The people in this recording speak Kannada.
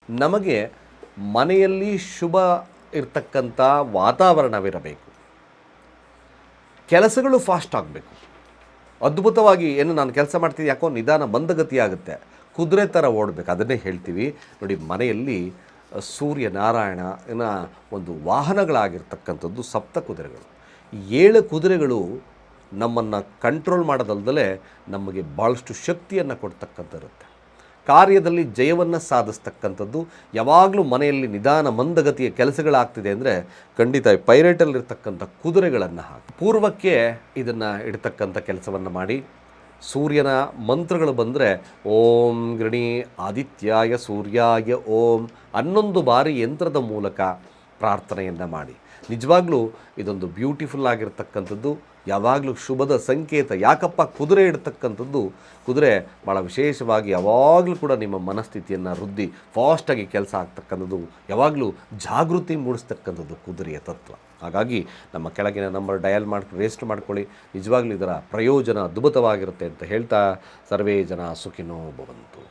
ನಮಗೆ ಮನೆಯಲ್ಲಿ ಶುಭ ಇರತಕ್ಕಂಥ ವಾತಾವರಣವಿರಬೇಕು. ಕೆಲಸಗಳು ಫಾಸ್ಟ್ ಆಗಬೇಕು. ಅದ್ಭುತವಾಗಿ ಏನು ನಾನು ಕೆಲಸ ಮಾಡ್ತೀನಿ, ಯಾಕೋ ನಿಧಾನ ಮಂದಗತಿ ಆಗುತ್ತೆ, ಕುದುರೆ ಥರ ಓಡಬೇಕು. ಅದನ್ನೇ ಹೇಳ್ತೀವಿ ನೋಡಿ, ಮನೆಯಲ್ಲಿ ಸೂರ್ಯನಾರಾಯಣನ ಒಂದು ವಾಹನಗಳಾಗಿರ್ತಕ್ಕಂಥದ್ದು ಸಪ್ತ ಕುದುರೆಗಳು. 7 ಕುದುರೆಗಳು ನಮ್ಮನ್ನು ಕಂಟ್ರೋಲ್ ಮಾಡೋದಲ್ಲದೆ ನಮಗೆ ಭಾಳಷ್ಟು ಶಕ್ತಿಯನ್ನು ಕೊಡ್ತಕ್ಕಂಥದ್ದಿರುತ್ತೆ. ಕಾರ್ಯದಲ್ಲಿ ಜಯವನ್ನು ಸಾಧಿಸ್ತಕ್ಕಂಥದ್ದು. ಯಾವಾಗಲೂ ಮನೆಯಲ್ಲಿ ನಿಧಾನ ಮಂದಗತಿಯ ಕೆಲಸಗಳಾಗ್ತಿದೆ ಅಂದರೆ ಖಂಡಿತ ಪೈರೇಟಲ್ಲಿರ್ತಕ್ಕಂಥ ಕುದುರೆಗಳನ್ನು ಹಾಕಿ ಪೂರ್ವಕ್ಕೆ ಇದನ್ನು ಇಡ್ತಕ್ಕಂಥ ಕೆಲಸವನ್ನು ಮಾಡಿ. ಸೂರ್ಯನ ಮಂತ್ರಗಳು ಬಂದರೆ ಓಂ ಗೃಣಿ ಆದಿತ್ಯಾಯ ಸೂರ್ಯಾಯ ಓಂ 11 ಬಾರಿ ಯಂತ್ರದ ಮೂಲಕ ಪ್ರಾರ್ಥನೆಯನ್ನು ಮಾಡಿ. ನಿಜವಾಗ್ಲೂ ಇದೊಂದು ಬ್ಯೂಟಿಫುಲ್ ಆಗಿರ್ತಕ್ಕಂಥದ್ದು, ಯಾವಾಗಲೂ ಶುಭದ ಸಂಕೇತ. ಯಾಕಪ್ಪ ಕುದುರೆ ಇಡ್ತಕ್ಕಂಥದ್ದು, ಕುದುರೆ ಭಾಳ ವಿಶೇಷವಾಗಿ ಯಾವಾಗಲೂ ಕೂಡ ನಿಮ್ಮ ಮನಸ್ಥಿತಿಯನ್ನು ವೃದ್ಧಿ, ಫಾಸ್ಟಾಗಿ ಕೆಲಸ ಆಗ್ತಕ್ಕಂಥದ್ದು, ಯಾವಾಗಲೂ ಜಾಗೃತಿ ಮೂಡಿಸ್ತಕ್ಕಂಥದ್ದು ಕುದುರೆಯ ತತ್ವ. ಹಾಗಾಗಿ ನಮ್ಮ ಕೆಳಗಿನ ನಂಬರ್ ಡಯಲ್ ರಿಜಿಸ್ಟರ್ ಮಾಡ್ಕೊಳ್ಳಿ. ನಿಜವಾಗ್ಲೂ ಇದರ ಪ್ರಯೋಜನ ಅದ್ಭುತವಾಗಿರುತ್ತೆ ಅಂತ ಹೇಳ್ತಾ ಸರ್ವೇ ಜನ ಸುಖಿನೋ ಭವಂತು.